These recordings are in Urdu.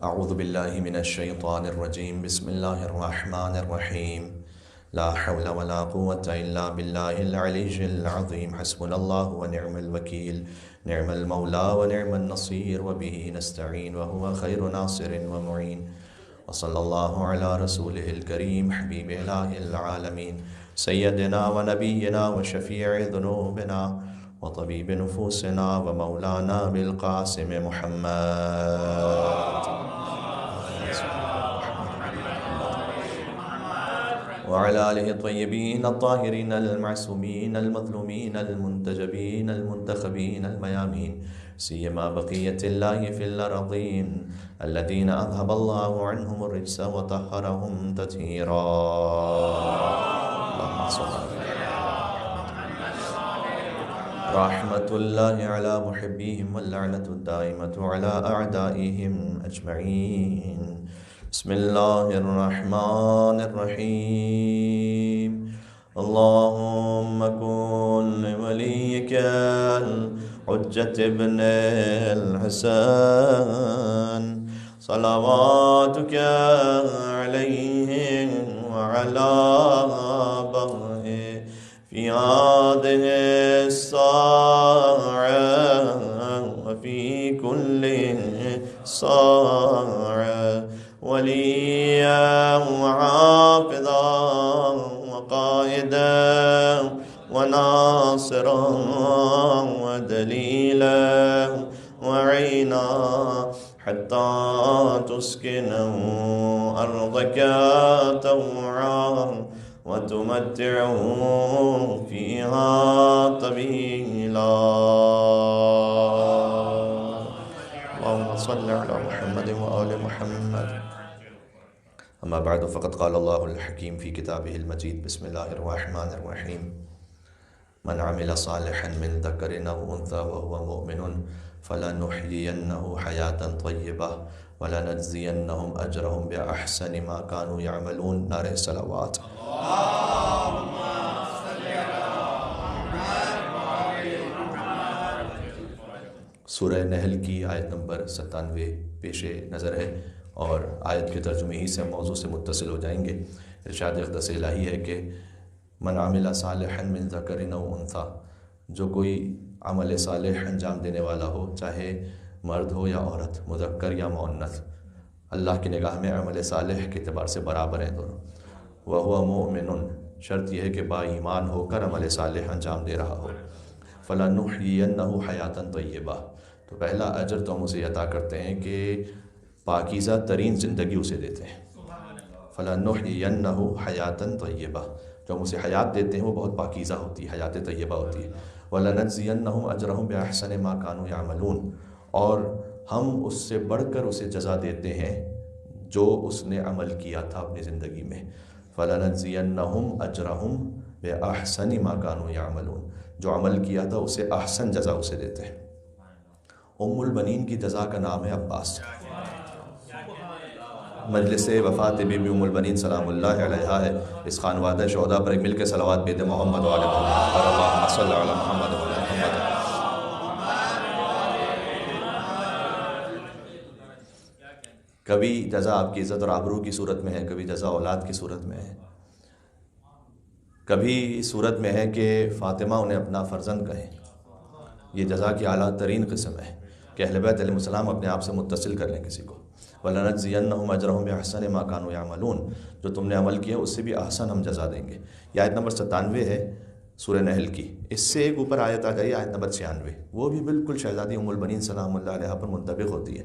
أعوذ بالله من الشيطان الرجيم بسم الله الرحمن الرحيم لا حول ولا قوة إلا بالله العلي العظيم حسبنا الله ونعم الوكيل نعم المولى ونعم النصير وبه نستعين وهو خير ناصر ومعين وصلى الله على رسوله الكريم حبيب إله العالمين سيدنا ونبينا وشفيع ذنوبنا وطبيب نفوسنا ومولانا بالقاسم محمد وعلى آله الطيبين الطاهرين المعصومين المظلومين المنتجبين المنتخبين الميامين سيما بقية الله في الأرضين الذين أذهب الله عنهم الرجس وطهرهم تطهيرا. اللهم صل رحمة الله على محبيهم واللعنة الدائمة على أعدائهم أجمعين. بسم الله الرحمن الرحيم. اللهم كن لوليك الحجة ابن الحسن صلواتك عليه وعلى آبائه في هذه الساعة وفي كل ساعة وليا وحافظا وقائدا وناصرا ودليلا وعينا حتى تسكنه أرضك طوعا وتمتعه فيها طويلا. اللهم صل على محمد وآل محمد. أما بعد فقد قال الله الحكيم في كتابه المجيد بسم الله الرحمن الرحيم من عمل صالحا من ذكر أو أنثى وهو مؤمن فلنحيينه حياة طيبة ولنجزينهم أجرهم بأحسن ما كانوا يعملون. نعرہ صلوات. سورہ نحل کی آیت نمبر 97 پیش نظر ہے اور آیت کے ترجمے ہی سے موضوع سے متصل ہو جائیں گے. ارشاد اقدس الہی ہے کہ من عمل صالحا من ذکر او انثی، جو کوئی عمل صالح انجام دینے والا ہو، چاہے مرد ہو یا عورت، مذکر یا مؤنث، اللہ کی نگاہ میں عمل صالح کے اعتبار سے برابر ہیں دونوں. وہو مؤمن، شرط یہ ہے کہ با ایمان ہو کر عمل صالح انجام دے رہا ہو. فلنحیینہ حیاتا طیبہ، تو پہلا اجر تو ہم اسے عطا کرتے ہیں کہ پاکیزہ ترین زندگی اسے دیتے ہیں. فلنحیینہ حیاتا طیبہ، جو ہم اسے حیات دیتے ہیں وہ بہت پاکیزہ ہوتی ہے، حیات طیبہ ہوتی ہے. وَلَنَجْزِيَنَّهُمْ أَجْرَهُمْ بِأَحْسَنِ مَا كَانُوا يَعْمَلُونَ، اور ہم اس سے بڑھ کر اسے جزا دیتے ہیں جو اس نے عمل کیا تھا اپنی زندگی میں. فَلَنَجْزِيَنَّهُمْ أَجْرَهُمْ بِأَحْسَنِ مَا كَانُوا يَعْمَلُونَ، جو عمل کیا تھا اسے احسن جزا اسے دیتے ہیں. ام البنین کی جزا کا نام ہے عباس. مجلس وفات بی بی ام البنین سلام اللہ علیہا ہے. اس خانوادہ شہداء پر ایک مل کے صلوات بید محمد و آل محمد اور اللہم صلی علی محمد و آل محمد. کبھی جزا آپ کی عزت اور آبرو کی صورت میں ہے، کبھی جزا اولاد کی صورت میں ہے، کبھی اس صورت میں ہے کہ فاطمہ انہیں اپنا فرزند کہیں. یہ جزا کی اعلیٰ ترین قسم ہے کہ اہل بیت علیہ السلام اپنے آپ سے متصل کر لیں کسی کو. وَلَنَجْزِيَنَّهُمْ أَجْرَهُمْ بِأَحْسَنِ مَا كَانُوا يَعْمَلُونَ، جو تم نے عمل کیا اس سے بھی احسن ہم جزا دیں گے. یہ آیت نمبر 97 ہے سورہ نحل کی. اس سے ایک اوپر آیت آ گئی آیت نمبر 96، وہ بھی بالکل شہزادی ام البنین سلام اللہ علیہ پر منطبق ہوتی ہے.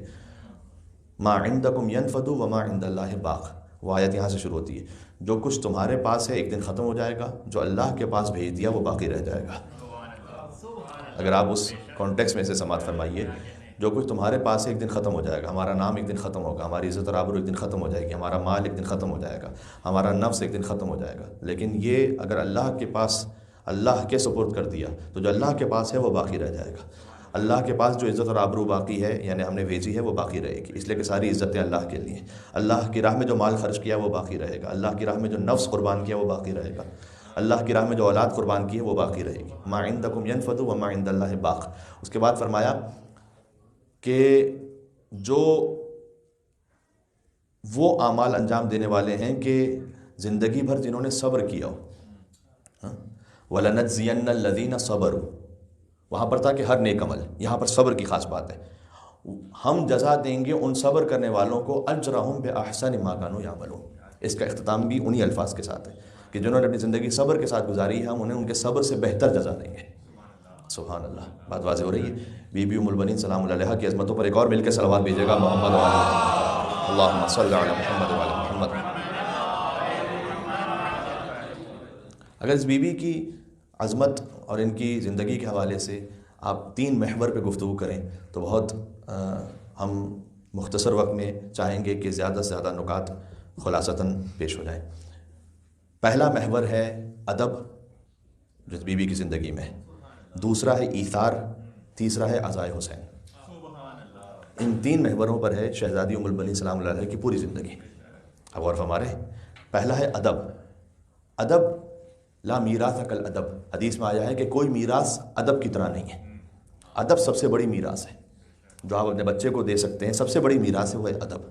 مَا عِنْدَكُمْ يَنْفَدُ وَمَا عِنْدَ اللَّهِ بَاقٍ، وہ آیت یہاں سے شروع ہوتی ہے. جو کچھ تمہارے پاس ہے ایک دن ختم ہو جائے گا، جو اللہ کے پاس بھیج دیا وہ باقی رہ جائے گا. اگر آپ اس کانٹیکس میں سے سماعت فرمائیے، جو کچھ تمہارے پاس ہے ایک دن ختم ہو جائے گا. ہمارا نام ایک دن ختم ہوگا، ہماری عزت اور آبرو ایک دن ختم ہو جائے گی، ہمارا مال ایک دن ختم ہو جائے گا، ہمارا نفس ایک دن ختم ہو جائے گا. لیکن یہ اگر اللہ کے پاس اللہ کے سپرد کر دیا تو جو اللہ کے پاس ہے وہ باقی رہ جائے گا. اللہ کے پاس جو عزت اور آبرو باقی ہے یعنی ہم نے بھیجی ہے وہ باقی رہے گی، اس لیے کہ ساری عزتیں اللہ کے لیے. اللہ کی راہ میں جو مال خرچ کیا وہ باقی رہے گا، اللہ کی راہ میں جو نفس قربان کیا وہ باقی رہے گا، اللہ کی راہ میں جو اولاد قربان کی ہے وہ باقی رہے گی. ما عندکم ینفد وما عند اللہ باق. اس کے بعد فرمایا کہ جو وہ اعمال انجام دینے والے ہیں کہ زندگی بھر جنہوں نے صبر کیا ہو. وَلَنَجْزِيَنَّ الَّذِينَ صَبَرُوا، وہاں پر تھا کہ ہر نیک عمل، یہاں پر صبر کی خاص بات ہے. ہم جزا دیں گے ان صبر کرنے والوں کو اجرہم بِأَحْسَنِ مَا كَانُوا يَعْمَلُونَ. اس کا اختتام بھی انہی الفاظ کے ساتھ ہے کہ جنہوں نے اپنی زندگی صبر کے ساتھ گزاری ہے، ہم انہیں ان کے صبر سے بہتر جزا دیں گے. سبحان اللہ. بات واضح ہو رہی ہے. بی بی ام البنین سلام اللہ علیہا کی عظمتوں پر ایک اور مل کے صلوات بھیجیے گا. محمد و علی محمد، اللہم صل علی محمد و علی محمد. اگر اس بی بی کی عظمت اور ان کی زندگی کے حوالے سے آپ 3 محور پہ گفتگو کریں تو بہت ہم مختصر وقت میں چاہیں گے کہ زیادہ سے زیادہ نکات خلاصتاً پیش ہو جائیں. پہلا محور ہے ادب جو بی بی کی زندگی میں ہے، دوسرا ہے ایثار، تیسرا ہے عزائے حسین. ان 3 محوروں پر ہے شہزادی ام البنین سلام اللہ علیہ کی پوری زندگی. اب غور فرما رہے ہیں. پہلا ہے ادب. ادب لا میراث کالادب، حدیث میں آیا ہے کہ کوئی میراث ادب کی طرح نہیں ہے. ادب سب سے بڑی میراث ہے جو آپ اپنے بچے کو دے سکتے ہیں. سب سے بڑی میراث ہے وہ ہے ادب.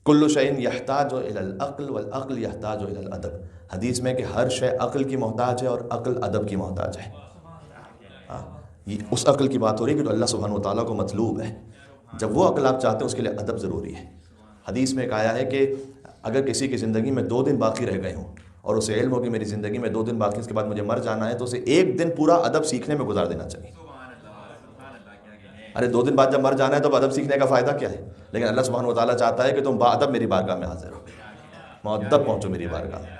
کل شیء یحتاج الی العقل والعقل یحتاج الی الادب. حدیث میں کہ ہر شے عقل کی محتاج ہے اور عقل ادب کی محتاج ہے. یہ اس عقل کی بات ہو رہی ہے کہ جو اللہ سبحانہ و تعالیٰ کو مطلوب ہے. جب وہ عقل آپ چاہتے ہیں اس کے لیے ادب ضروری ہے. حدیث میں کہا ہے کہ اگر کسی کی زندگی میں 2 دن باقی رہ گئے ہوں اور اسے علم ہو کہ میری زندگی میں 2 دن باقی، اس کے بعد مجھے مر جانا ہے، تو اسے 1 دن پورا ادب سیکھنے میں گزار دینا چاہیے. ارے 2 دن بعد جب مر جانا ہے تو ادب سیکھنے کا فائدہ کیا ہے؟ لیکن اللہ سبحانہ و تعالیٰ چاہتا ہے کہ تم باادب میری بارگاہ میں حاضر ہو، مؤدب پہنچو میری بارگاہ میں.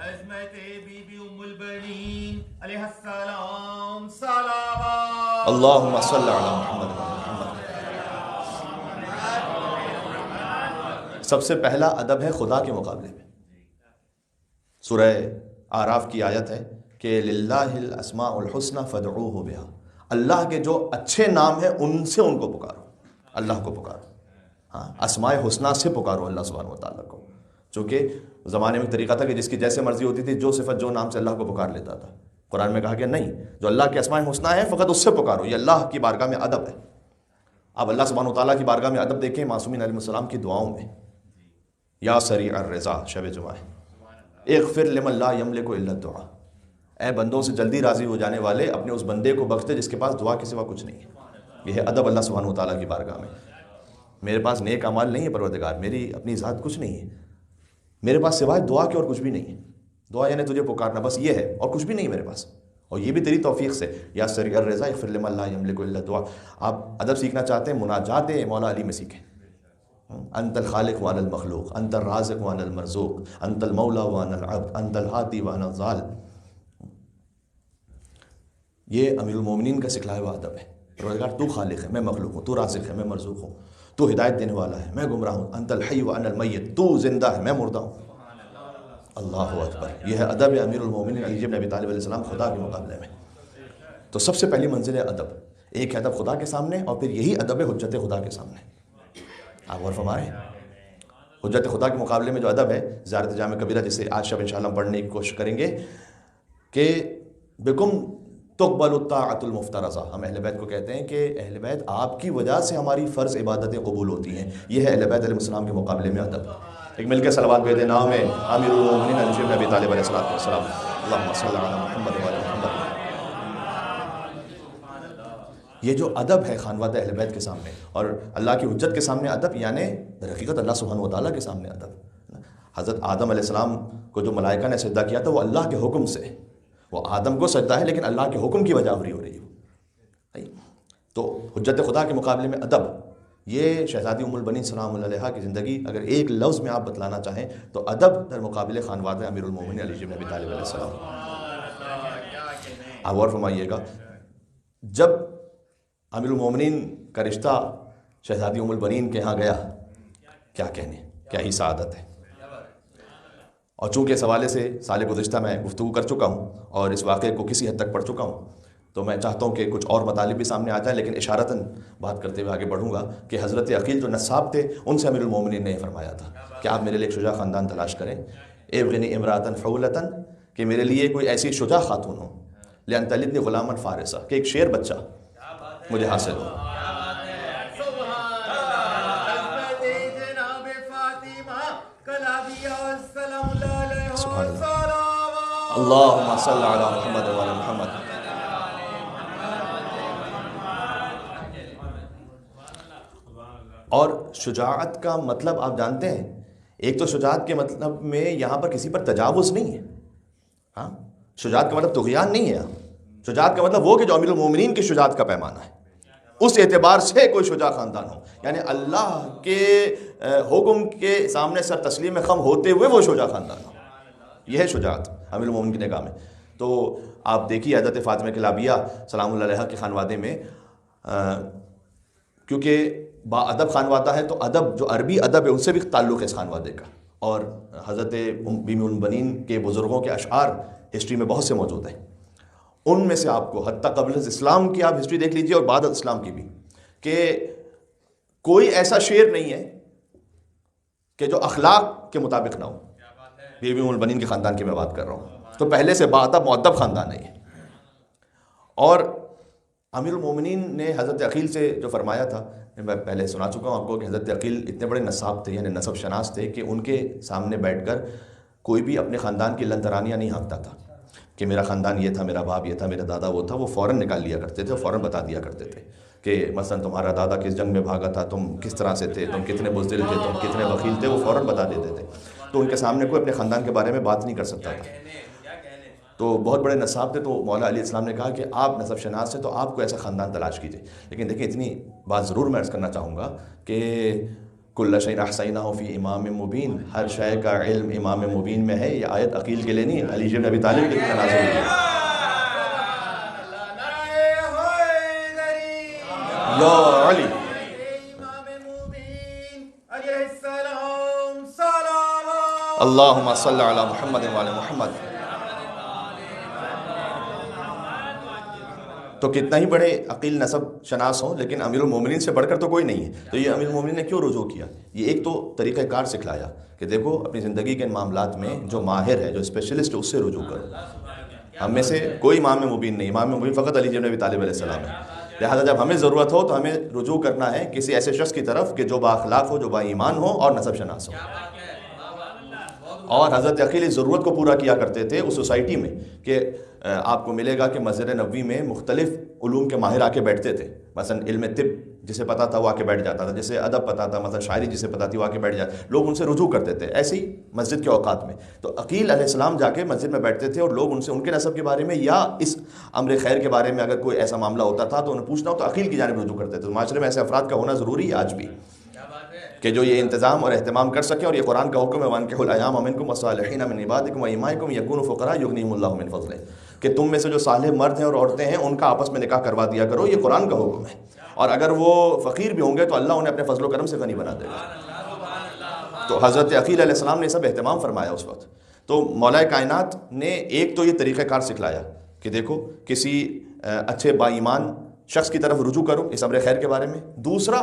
اللہم صل علی محمد. سب سے پہلا ادب ہے خدا کے مقابلے میں. سورہ اعراف کی آیت ہے کہ للہ الاسماء الحسنى فادعوہ بہا. اللہ کے جو اچھے نام ہیں ان سے ان کو پکارو، اللہ کو پکارو. ہاں، اسماء حسنہ سے پکارو اللہ سبحانہ و تعالیٰ کو. چونکہ زمانے میں طریقہ تھا کہ جس کی جیسے مرضی ہوتی تھی جو صفت جو نام سے اللہ کو پکار لیتا تھا. قرآن میں کہا کہ نہیں، جو اللہ کے اسماء حسنہ ہیں فقط اس سے پکارو. یہ اللہ کی بارگاہ میں ادب ہے. اب اللہ سبحانہ و تعالیٰ کی بارگاہ میں ادب دیکھیں معصومین علیہ السلام کی دعاؤں میں. یا سریع الرضا، شب جمعہ ہے، اغفر لمن لا یملک الا الدعاء. اے بندوں سے جلدی راضی ہو جانے والے، اپنے اس بندے کو بخش دے جس کے پاس دعا کے سوا کچھ نہیں ہے. یہ ہے ادب اللہ سبحانہ و تعالیٰ کی بارگاہ میں. میرے پاس نیک اعمال نہیں ہے پروردگار، میری اپنی ذات کچھ نہیں ہے، میرے پاس سوائے دعا کے اور کچھ بھی نہیں ہے. دعا یعنی تجھے پکارنا، بس یہ ہے، اور کچھ بھی نہیں میرے پاس، اور یہ بھی تیری توفیق سے. یا سریع الرضا اغفر لمن لا یملک الا الدعاء. آپ ادب سیکھنا چاہتے ہیں، مناجات مولا علی میں سیکھیں. انت الخالق وانا المخلوق، انت الرازق وانا المرزوق، انت المولا وانا العبد، انت الہادی وانا الضال. یہ امیر المومنین کا سکھلایا ہوا ادب ہے. پروردگار تو خالق ہے، میں مخلوق ہوں، تو رازق ہے، میں مرزوق ہوں، تو ہدایت دینے والا ہے، میں گمراہ ہوں. انت الحی وانا المیت، تو زندہ ہے، میں مردہ ہوں. اللہ اکبر. یہ ہے ادب امیر المومنین علی بن ابی طالب علیہ السلام خدا کے مقابلے میں. تو سب سے پہلی منزل ہے ادب. ایک ہے ادب خدا کے سامنے، اور پھر یہی ادب ہے حجت خدا کے سامنے. آپ غور فرما رہے ہیں؟ حجت خدا کے مقابلے میں جو ادب ہے، زیارت جامع کبیرہ جسے آج شب انشاءاللہ ہم پڑھنے کی کوشش کریں گے کہ بکم تقبل الطاعۃ المفترضہ. ہم اہل بیت کو کہتے ہیں کہ اہل بیت آپ کی وجہ سے ہماری فرض عبادتیں قبول ہوتی ہیں. یہ ہے اہل بیت علیہ السلام کے مقابلے میں ادب. ایک مل کے صلوات بھیجیں نام ہے امیر المومنین علی بن ابی طالب علیہ السلام. اللہم صل علی محمد و علی محمد. یہ جو ادب ہے خانوادہ اہل بیت کے سامنے اور اللہ کی حجت کے سامنے ادب، یعنی در حقیقت اللہ سبحانہ و تعالیٰ کے سامنے ادب. حضرت آدم علیہ السلام کو جو ملائکہ نے سجدہ کیا تھا وہ اللہ کے حکم سے. وہ آدم کو سجدہ ہے لیکن اللہ کے حکم کی وجہ ہو رہی ہے. تو حجت خدا کے مقابلے میں ادب. یہ شہزادی ام البنین سلام اللہ علیہا کی زندگی اگر ایک لفظ میں آپ بتلانا چاہیں تو ادب در مقابل خانوادہ امیر المومنین علی بن ابی طالب علیہ السلام. آپ غور فرمائیے گا، جب امیر المومنین کا رشتہ شہزادی ام البنین کے ہاں گیا، کیا کہنے، کیا ہی سعادت ہے. اور چونکہ اس حوالے سے سال گزشتہ میں گفتگو کر چکا ہوں اور اس واقعے کو کسی حد تک پڑھ چکا ہوں، تو میں چاہتا ہوں کہ کچھ اور مطالب بھی سامنے آ جائیں، لیکن اشارتاً بات کرتے ہوئے آگے بڑھوں گا کہ حضرت عقیل جو نصاب تھے ان سے امیر المومنین نے فرمایا تھا کہ آپ میرے لیے ایک شجاع خاندان تلاش کریں. ابغنی امراۃ فعولۃ، کہ میرے لیے کوئی ایسی شجاع خاتون ہو، لأن تلدنی غلاما فارسا، کہ ایک شیر بچہ مجھے حاصل ہو. سبحان اللہ، اللہم صلی علی محمد وعلی محمد۔ اور شجاعت کا مطلب آپ جانتے ہیں، ایک تو شجاعت کے مطلب میں یہاں پر کسی پر تجاوز نہیں ہے، ہاں، شجاعت کا مطلب طغیان نہیں ہے، شجاعت کا مطلب وہ کہ جو امیر المومنین کی شجاعت کا پیمانہ ہے، اس اعتبار سے کوئی شجاع خاندان ہو، یعنی اللہ کے حکم کے سامنے سر تسلیم خم ہوتے ہوئے وہ شجاع خاندان ہو، یہ ہے شجاعت امیر المومنین کی نگاہ میں۔ تو آپ دیکھیے حضرت فاطمہ کلابیہ سلام اللہ علیہا کے خانوادے میں، کیونکہ با ادب خانوادہ ہے تو ادب، جو عربی ادب ہے اس سے بھی تعلق ہے اس خانوادے کا، اور حضرت بی بی البنین کے بزرگوں کے اشعار ہسٹری میں بہت سے موجود ہیں، ان میں سے آپ کو حتیٰ قبل اسلام کی آپ ہسٹری دیکھ لیجئے اور بعد اسلام کی بھی، کہ کوئی ایسا شعر نہیں ہے کہ جو اخلاق کے مطابق نہ ہو۔ بی بی البنین کے خاندان کی میں بات کر رہا ہوں، تو پہلے سے با ادب مؤدب خاندان ہے یہ۔ اور امیر المومنین نے حضرت عقیل سے جو فرمایا تھا، میں پہلے سنا چکا ہوں آپ کو، کہ حضرت عقیل اتنے بڑے نصاب تھے، یعنی نسب شناس تھے، کہ ان کے سامنے بیٹھ کر کوئی بھی اپنے خاندان کی لنترانیاں نہیں ہانکتا تھا کہ میرا خاندان یہ تھا، میرا باپ یہ تھا، میرا دادا وہ تھا، وہ فوراً نکال لیا کرتے تھے، فوراً بتا دیا کرتے تھے کہ مثلا تمہارا دادا کس جنگ میں بھاگا تھا، تم کس طرح سے تھے، تم کتنے بزدل تھے، تم کتنے بخیل تھے، وہ فوراً بتا دیتے تھے، تو ان کے سامنے کوئی اپنے خاندان کے بارے میں بات نہیں کر سکتا تھا۔ تو بہت بڑے نصاب تھے، تو مولا علیہ السلام نے کہا کہ آپ نسب شناس ہیں تو آپ کو ایسا خاندان تلاش کیجیے۔ لیکن دیکھیں اتنی بات ضرور میں عرض کرنا چاہوں گا کہ کل شیء احصیناہ فی امام مبین، ہر شے کا علم امام مبین میں ہے۔ یہ آیت عقیل کے لیے نہیں، علی بن ابی طالب کے لیے نازل ہوئی ہے۔ یا علی، اللہم صلی علی محمد وعلی محمد۔ تو کتنا ہی بڑے عقیل نسب شناس ہوں، لیکن امیر المومنین سے بڑھ کر تو کوئی نہیں ہے۔ تو یہ امیر المومنین نے کیوں رجوع کیا؟ یہ ایک تو طریقہ کار سکھلایا کہ دیکھو اپنی زندگی کے معاملات میں جو ماہر ہے، جو اسپیشلسٹ ہے، اس سے رجوع کرو۔ ہم میں سے کوئی امام مبین نہیں، امام مبین فقط علی بن ابی طالب علیہ السلام ہے۔ لہٰذا جب ہمیں ضرورت ہو تو ہمیں رجوع کرنا ہے کسی ایسے شخص کی طرف کہ جو با اخلاق ہو، جو با ایمان ہو اور نسب شناس ہو۔ اور حضرت عقیل اس ضرورت کو پورا کیا کرتے تھے اس سوسائٹی میں کہ آپ کو ملے گا کہ مسجد نبوی میں مختلف علوم کے ماہر آ کے بیٹھتے تھے، مثلا علم طب جسے پتا تھا وہ آ کے بیٹھ جاتا تھا، جسے ادب پتا تھا، مثلا شاعری جسے پتا تھی وہ آ کے بیٹھ جاتا، لوگ ان سے رجوع کرتے تھے ایسے ہی مسجد کے اوقات میں۔ تو عقیل علیہ السلام جا کے مسجد میں بیٹھتے تھے اور لوگ ان سے ان کے نسب کے بارے میں یا اس امر خیر کے بارے میں اگر کوئی ایسا معاملہ ہوتا تھا تو انہیں پوچھنا ہو تو عقیل کی جانب رجوع کرتے تھے۔ تو معاشرے میں ایسے افراد کا ہونا ضروری ہے آج بھی، کہ جو یہ انتظام اور اہتمام کر سکیں، اور یہ قرآن کا حکم ہے وَانكِحُوا الْأَيَامَ مِنكُمْ وَالصَّالِحِينَ مِنْ عِبَادِكُمْ وَإِمَائِكُمْ يَكُونُوا فُقَرَاءَ يُغْنِيهِمُ اللَّهُ مِنْ فَضْلِهِ، کہ تم میں سے جو صالح مرد ہیں اور عورتیں ہیں ان کا آپس میں نکاح کروا دیا کرو، یہ قرآن کا حکم ہے، اور اگر وہ فقیر بھی ہوں گے تو اللہ انہیں اپنے فضل و کرم سے غنی بنا دے گا۔ تو حضرت عقیل علیہ السلام نے سب اہتمام فرمایا اس وقت۔ تو مولا کائنات نے ایک تو یہ طریقہ کار سکھلایا کہ دیکھو کسی اچھے با ایمان شخص کی طرف رجوع کرو اس امر خیر کے بارے میں۔ دوسرا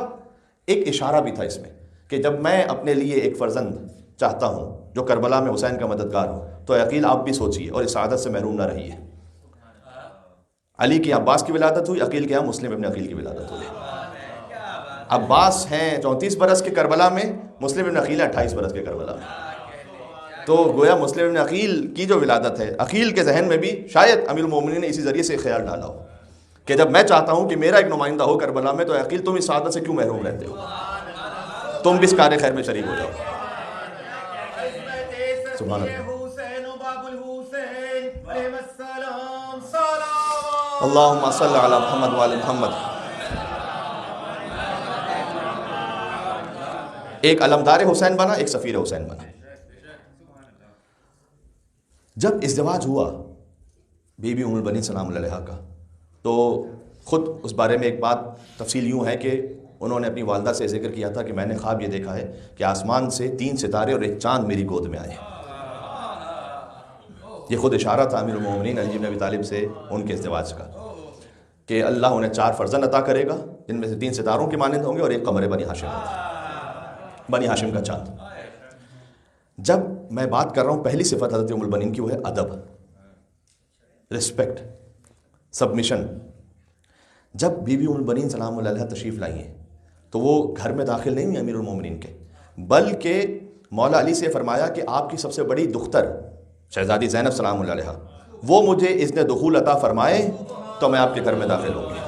ایک اشارہ بھی تھا اس میں کہ جب میں اپنے لیے ایک فرزند چاہتا ہوں جو کربلا میں حسین کا مددگار ہو، تو عقیل آپ بھی سوچیے اور اس سعادت سے محروم نہ رہیے۔ علی کی عباس کی ولادت ہوئی، عقیل کے یہاں مسلم ابن عقیل کی ولادت ہوئی۔ عباس ہیں 34 برس کے کربلا میں، مسلم ابن عقیل 28 برس کے کربلا میں۔ تو گویا مسلم ابن عقیل کی جو ولادت ہے، عقیل کے ذہن میں بھی شاید امیر المومنین نے اسی ذریعے سے خیال ڈالا ہو کہ جب میں چاہتا ہوں کہ میرا ایک نمائندہ ہو کربلا میں، تو عقیل تم اس سعادت سے کیوں محروم رہتے ہو، تم بھی اس کار خیر میں شریک ہو جاؤ۔ سبحان اللہ، اللہم صلی علی محمد وعلی محمد۔ ایک علمدار حسین بنا، ایک سفیر حسین بنا۔ جب ازدواج ہوا بی بی ام البنین سلام اللہ علیہا کا، تو خود اس بارے میں ایک بات تفصیل یوں ہے کہ انہوں نے اپنی والدہ سے ذکر کیا تھا کہ میں نے خواب یہ دیکھا ہے کہ آسمان سے 3 ستارے اور ایک چاند میری گود میں آئے۔ یہ خود اشارہ تھا امیر المومنین علی بن ابی طالب سے ان کے ازدواج کا کہ اللہ انہیں 4 فرزند عطا کرے گا، جن میں سے 3 ستاروں کے مانند ہوں گے اور ایک قمر بنی ہاشم ہوگا، بنی ہاشم کا چاند۔ جب میں بات کر رہا ہوں پہلی صفت حضرت ام البنین کی، وہ ہے ادب، رسپیکٹ، سبمیشن۔ جب بی بی ام البنین سلام اللہ علیہا تشریف لائی ہیں تو وہ گھر میں داخل نہیں ہوئی امیر المومنین کے، بلکہ مولا علی سے فرمایا کہ آپ کی سب سے بڑی دختر شہزادی زینب سلام اللہ علیہا وہ مجھے اذن دخول عطا فرمائے تو میں آپ کے گھر میں داخل ہوں گی.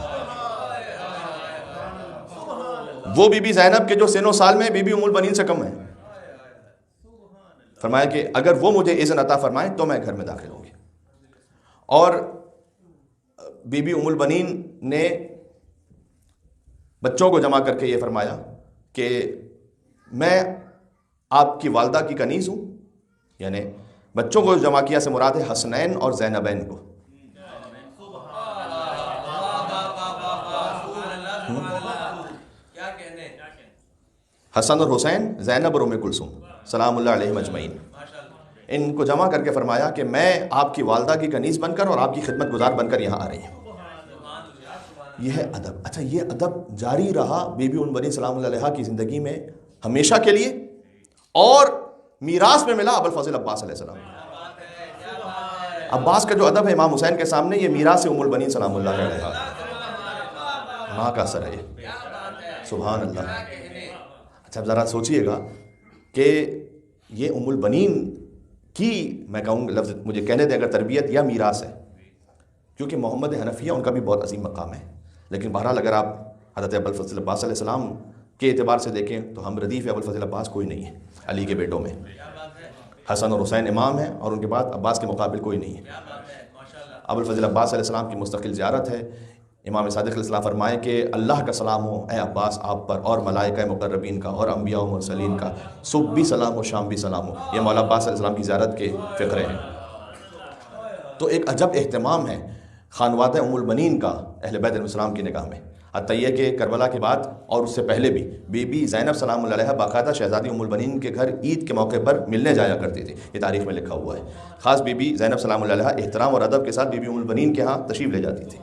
وہ بی بی زینب کے جو سن و سال میں بی بی ام البنین سے کم ہے، فرمایا کہ اگر وہ مجھے اذن عطا فرمائے تو میں گھر میں داخل ہوں گی. اور بی بی ام البنین نے بچوں کو جمع کر کے یہ فرمایا کہ میں آپ کی والدہ کی کنیز ہوں، یعنی بچوں کو جمع کیا سے مراد ہے حسنین اور زینبین کو. حسن اور حسین، زینب اور ام کلثوم سلام اللہ علیہم اجمعین، ان کو جمع کر کے فرمایا کہ میں آپ کی والدہ کی کنیز بن کر اور آپ کی خدمت گزار بن کر یہاں آ رہی ہوں. یہ ہے ادب. اچھا، یہ ادب جاری رہا بی بی ام البنین سلام اللہ علیہا کی زندگی میں ہمیشہ کے لیے، اور میراث میں ملا ابوالفضل عباس علیہ السلام. عباس کا جو ادب ہے امام حسین کے سامنے، یہ میراث ام البنین سلام اللہ علیہا، ماں کا اثر ہے یہ. سبحان اللہ. اچھا، اب ذرا سوچئے گا کہ یہ ام البنین کی، میں کہوں گا لفظ مجھے کہنے دیں اگر تربیت یا میراث ہے، کیونکہ محمد حنفیہ ان کا بھی بہت عظیم مقام ہے. لیکن بہرحال اگر آپ حضرت ابوالفضل عباس علیہ السلام کے اعتبار سے دیکھیں تو ہم ردیف ابوالفضل عباس کوئی نہیں ہے. علی کے بیٹوں میں حسن اور حسین امام ہیں، اور ان کے بعد عباس کے مقابل کوئی نہیں ہے. ابوالفضل عباس علیہ السلام کی مستقل زیارت ہے. امام صادق علیہ السلام فرمائے کہ اللہ کا سلام ہو اے عباس آپ پر، اور ملائکہ مقربین کا، اور انبیاء و مرسلین کا، صبح بھی سلام ہو شام بھی سلام ہو. یہ مولا عباس علیہ السلام کی زیارت کے فقرے ہیں. تو ایک عجب اہتمام ہے خانوادہ ام البنین کا اہل بیت علیہ السلام کی نگاہ میں. حتیٰ یہ کہ کربلا کے بعد اور اس سے پہلے بھی بی بی زینب سلام اللہ علیہا باقاعدہ شہزادی ام البنین کے گھر عید کے موقع پر ملنے جایا کرتی تھی. یہ تاریخ میں لکھا ہوا ہے. خاص بی بی زینب سلام اللہ علیہا احترام اور ادب کے ساتھ بی بی ام البنین کے ہاں تشریف لے جاتی تھی.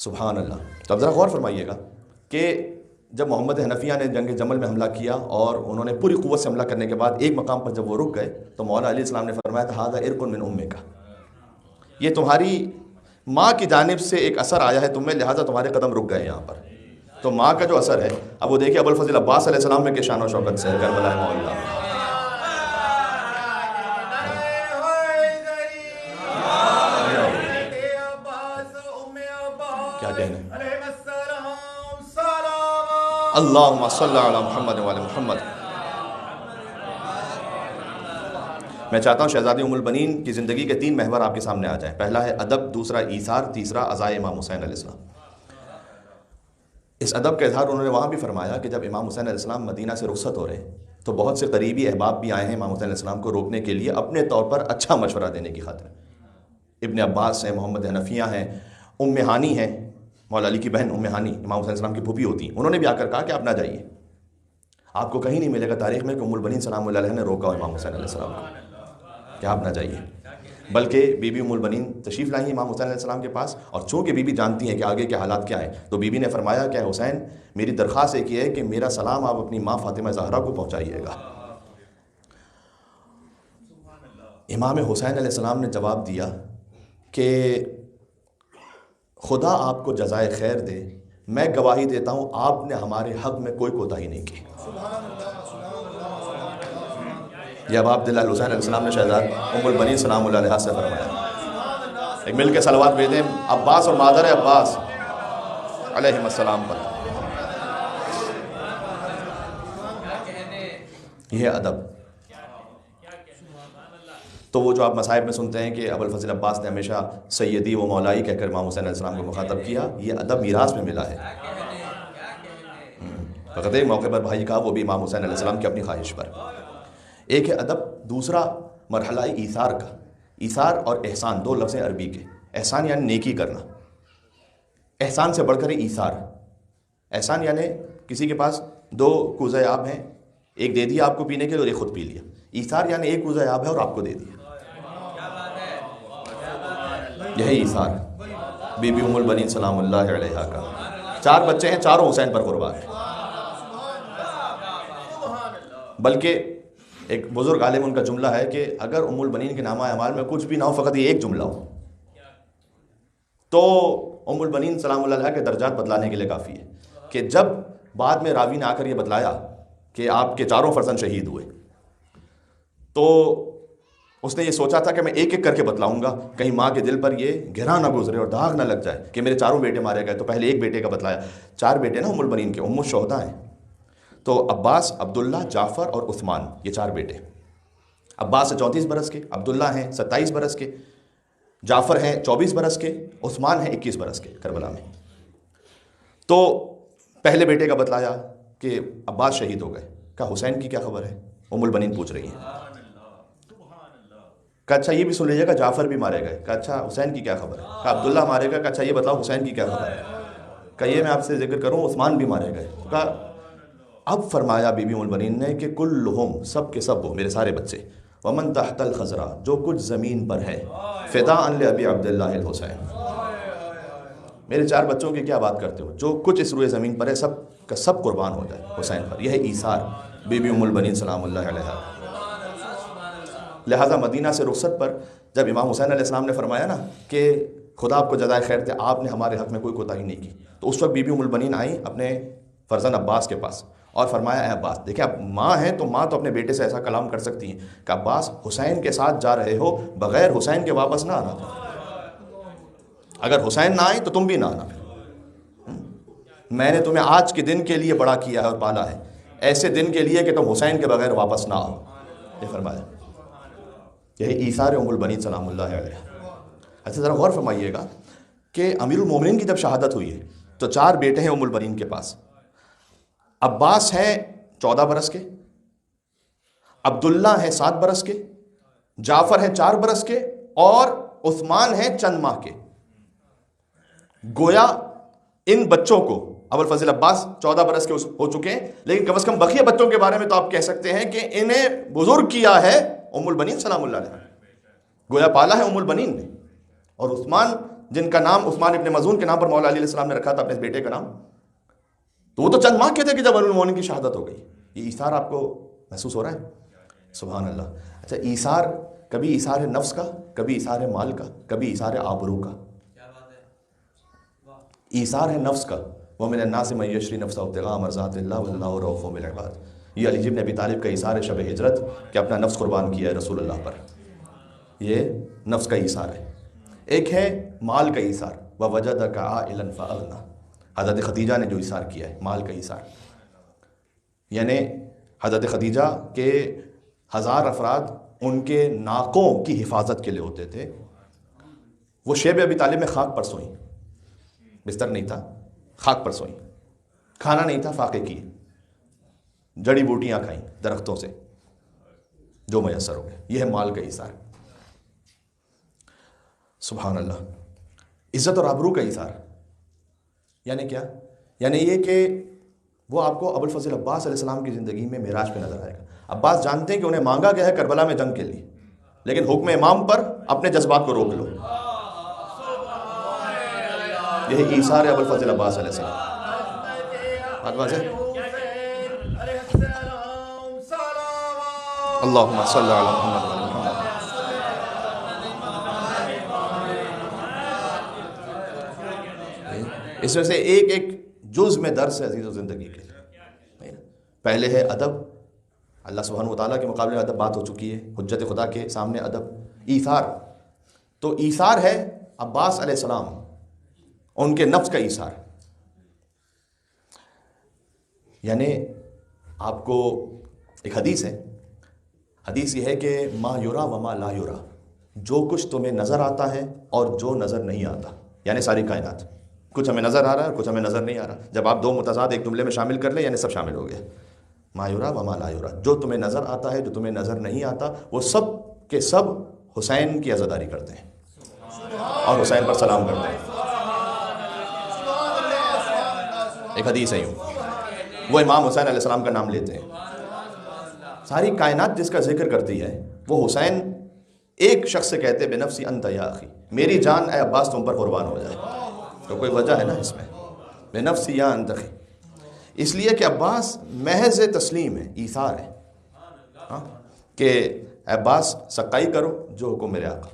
سبحان اللہ. تو اب ذرا غور فرمائیے گا کہ جب محمد حنفیہ نے جنگ جمل میں حملہ کیا اور انہوں نے پوری قوت سے حملہ کرنے کے بعد ایک مقام پر جب وہ رک گئے تو مولا علیہ السلام نے فرمایا تھا ھذا عرق من امک، یہ تمہاری ماں کی جانب سے ایک اثر آیا ہے تمہیں، لہٰذا تمہارے قدم رک گئے یہاں پر. تو ماں کا جو اثر ہے، اب وہ دیکھیں ابوالفضل عباس علیہ السلام میں کہ شان و شوکت سے کربلا مولا کیا کہنے. اللہم صلی علی محمد وعلی محمد. میں چاہتا ہوں شہزادی ام البنین کی زندگی کے 3 محور آپ کے سامنے آ جائیں. پہلا ہے ادب، دوسرا ایثار، تیسرا عزائے امام حسین علیہ السلام. اس ادب کا اظہار انہوں نے وہاں بھی فرمایا کہ جب امام حسین علیہ السلام مدینہ سے رخصت ہو رہے تو بہت سے قریبی احباب بھی آئے ہیں امام حسین علیہ السلام کو روکنے کے لیے اپنے طور پر اچھا مشورہ دینے کی خاطر. ابن عباس ہیں، محمد حنفیہ ہیں، ام ہانی ہیں، مولا علی کی بہن ام ہانی امام حسین علیہ السلام کی پھوپھی ہوتی ہیں. انہوں نے بھی آ کر کہا کہ آپ نہ جائیے. آپ کو کہیں نہیں ملے گا تاریخ میں کہ ام البنین سلام اللہ علیہ نے روکا امام حسین علیہ السلام کو کہ آپ نہ جائیے، بلکہ بی بی ام البنین تشریف لائی امام حسین علیہ السلام کے پاس. اور چونکہ بی بی جانتی ہیں کہ آگے کے حالات کیا ہیں تو بی بی نے فرمایا کہ حسین میری درخواست ایک یہ ہے کہ میرا سلام آپ اپنی ماں فاطمہ زہرا کو پہنچائیے گا. امام حسین علیہ السلام نے جواب دیا کہ خدا آپ کو جزائے خیر دے، میں گواہی دیتا ہوں آپ نے ہمارے حق میں کوئی کوتاہی نہیں کی. یہ اب عبداللہ حسین علیہ السلام نے شہزاد ام البنین سلام اللہ علیہ سے فرمایا. ایک مل کے صلوات بھیجیں عباس اور مادر عباس علیہ السلام پر. یہ ادب. تو وہ جو آپ مصائب میں سنتے ہیں کہ ابوالفضل عباس نے ہمیشہ سیدی و مولائی کہہ کر امام حسین علیہ السلام کو مخاطب کیا، یہ ادب میراث میں ملا ہے. فقط ایک موقع پر بھائی کہا، وہ بھی امام حسین علیہ السلام کی اپنی خواہش پر. ایک ہے ادب. دوسرا مرحلہ ایثار کا. ایثار اور احسان 2 لفظ ہیں عربی کے. احسان یعنی نیکی کرنا، احسان سے بڑھ کر ایثار. احسان یعنی کسی کے پاس 2 کوزہ آب ہیں، ایک دے دیا آپ کو پینے کے لیے اور ایک خود پی لیا. ایثار یعنی ایک کوزہ آب ہے اور آپ کو دے دیا. یہی ایثار. بی بی ام البنین سلام اللہ علیہا کا 4 بچے ہیں، چاروں حسین پر قربان ہیں. بلکہ ایک بزرگ عالم ان کا جملہ ہے کہ اگر ام البنین کے نامہ اعمال میں کچھ بھی نہ ہو، فقط یہ ایک جملہ ہو، تو ام البنین سلام اللہ علیہ کے درجات بدلانے کے لیے کافی ہے. کہ جب بعد میں راوی نے آ کر یہ بتلایا کہ آپ کے 4 فرزند شہید ہوئے تو اس نے یہ سوچا تھا کہ میں ایک ایک کر کے بتلاؤں گا، کہیں ماں کے دل پر یہ گھرا نہ گزرے اور داغ نہ لگ جائے کہ میرے چاروں بیٹے مارے گئے۔ تو پہلے ایک بیٹے کا بتلایا، 4 بیٹے نا ام البنین کے، ام الشہداء ہیں، تو عباس، عبداللہ، جعفر اور عثمان، یہ 4 بیٹے۔ عباس ہیں 34 برس کے، عبداللہ ہیں 27 برس کے، جعفر ہیں 24 برس کے، عثمان ہیں 21 برس کے کربلا میں۔ تو پہلے بیٹے کا بتلایا کہ عباس شہید ہو گئے، کہا حسین کی کیا خبر ہے؟ ام البنین پوچھ رہی ہیں۔ کہا اچھا یہ بھی سن لیجیے گا، جعفر بھی مارے گئے۔ کہا اچھا حسین کی کیا خبر ہے؟ کہا عبداللہ مارے گئے۔ کہا اچھا یہ بتاؤ حسین کی کیا خبر ہے؟ کہا یہ میں آپ سے ذکر کروں، عثمان بھی مارے گئے۔ کہا اب فرمایا بی بی ام البنین نے کہ کلہم، سب کے سب وہ میرے سارے بچے، ومن تحت الخضرا، جو کچھ زمین پر ہے، فداء لابی عبداللہ الحسین، میرے 4 بچوں کی کیا بات کرتے ہو، جو کچھ اس روئے زمین پر ہے سب کا سب قربان ہو جائے حسین پر۔ یہ ہے ایثار بی بی ام البنین سلام اللہ علیہا۔ لہٰذا مدینہ سے رخصت پر جب امام حسین علیہ السلام نے فرمایا نا کہ خدا آپ کو جزائے خیر دے، آپ نے ہمارے حق میں کوئی کوتاہی نہیں کی، تو اس وقت بی بی ام البنین آئیں اپنے فرزند عباس کے پاس اور فرمایا اے عباس، دیکھیں اب ماں ہیں تو ماں تو اپنے بیٹے سے ایسا کلام کر سکتی ہیں کہ عباس حسین کے ساتھ جا رہے ہو، بغیر حسین کے واپس نہ آنا، اگر حسین نہ آئے تو تم بھی نہ آنا، میں نے تمہیں آج کے دن کے لیے بڑا کیا ہے اور پالا ہے، ایسے دن کے لیے کہ تم حسین کے بغیر واپس نہ آؤ، یہ فرمایا۔ یہی ایثار ام البنین سلام اللہ علیہ۔ اچھا ذرا غور فرمائیے گا کہ امیر المومنین کی جب شہادت ہوئی ہے تو 4 بیٹے ہیں ام البنین کے پاس، عباس ہیں 14 برس کے، عبداللہ ہیں 7 برس کے، جعفر ہیں 4 برس کے، اور عثمان ہیں چند ماہ کے۔ گویا ان بچوں کو ابوالفضل عباس 14 برس کے ہو چکے ہیں، لیکن کم از کم بقیہ بچوں کے بارے میں تو آپ کہہ سکتے ہیں کہ انہیں بزرگ کیا ہے ام البنین سلام اللہ علیہ، گویا پالا ہے ام البنین نے۔ اور عثمان، جن کا نام عثمان ابن مظعون کے نام پر مولا علی علیہ السلام نے رکھا تھا اپنے بیٹے کا نام، تو وہ تو چند ماہ کے تھے کہ جب امیر المومنین کی شہادت ہو گئی۔ یہ ایثار آپ کو محسوس ہو رہا ہے؟ سبحان اللہ۔ اچھا ایثار، کبھی ایثار ہے نفس کا، کبھی ایثار ہے مال کا، کبھی ایثار ہے آبرو کا۔ ایثار ہے نفس کا، وَمِنَ النَّاسِ مَن يَشْرِي نَفْسَهُ ابْتِغَاءَ مَرْضَاتِ اللَّهِ وَاللَّهُ رَءُوفٌ بِالْعِبَادِ۔ یہ علی ابن ابی طالب کا ایثار ہے شب ہجرت کہ اپنا نفس قربان کیا ہے رسول اللہ پر، یہ نفس کا ایثار ہے۔ ایک ہے مال کا ایثار، وَوَجَدَكَ عَائِلًا فَأَغْنَىٰ، حضرت خدیجہ نے جو ایثار کیا ہے مال کا ایثار، یعنی حضرت خدیجہ کے 1000 افراد ان کے ناکوں کی حفاظت کے لیے ہوتے تھے، وہ شیب ابی طالب میں خاک پر سوئیں، بستر نہیں تھا، خاک پر سوئیں، کھانا نہیں تھا، فاقے کیے، جڑی بوٹیاں کھائیں درختوں سے جو میسر ہو گئے، یہ ہے مال کا ایثار۔ سبحان اللہ۔ عزت اور آبرو کا ایثار یعنی کیا؟ یعنی یہ کہ وہ آپ کو ابوالفضل عباس علیہ السلام کی زندگی میں معراج پہ نظر آئے گا۔ عباس جانتے ہیں کہ انہیں مانگا گیا ہے کربلا میں جنگ کے لیے، لیکن حکم امام پر اپنے جذبات کو روک لو، یہی ایثار ہے ابوالفضل عباس علیہ السلام۔ بات واضح؟ اللہم صلی علی محمد وعلی محمد۔ اس میں سے ایک ایک جز میں درس ہے عزیز و زندگی کے۔ پہلے ہے ادب، اللہ سبحانہ وتعالیٰ کے مقابلے میں ادب بات ہو چکی ہے، حجت خدا کے سامنے ادب۔ ایثار، تو ایثار ہے عباس علیہ السلام، ان کے نفس کا ایثار، یعنی آپ کو ایک حدیث ہے، حدیث یہ ہے کہ ما یرا وما لا یرا، جو کچھ تمہیں نظر آتا ہے اور جو نظر نہیں آتا، یعنی ساری کائنات، کچھ ہمیں نظر آ رہا ہے اور کچھ ہمیں نظر نہیں آ رہا۔ جب آپ 2 متضاد ایک جملے میں شامل کر لیں یعنی سب شامل ہو گیا۔ ما یرا وما لا یرا، جو تمہیں نظر آتا ہے، جو تمہیں نظر نہیں آتا، وہ سب کے سب حسین کی عزاداری کرتے ہیں اور حسین پر سلام کرتے ہیں۔ ایک حدیث ہے یوں، وہ امام حسین علیہ السلام کا نام لیتے ہیں، ساری کائنات جس کا ذکر کرتی ہے وہ حسین ایک شخص سے کہتے بنفسی انت یا اخی، میری جان اے عباس تم پر قربان ہو جائے، تو کوئی وجہ ہے نا اس میں، بنفسی یا انت اخی، اس لیے کہ عباس محض تسلیم ہے، ایثار ہے، کہ اے عباس سقائی کرو جو حکم میرے آقا،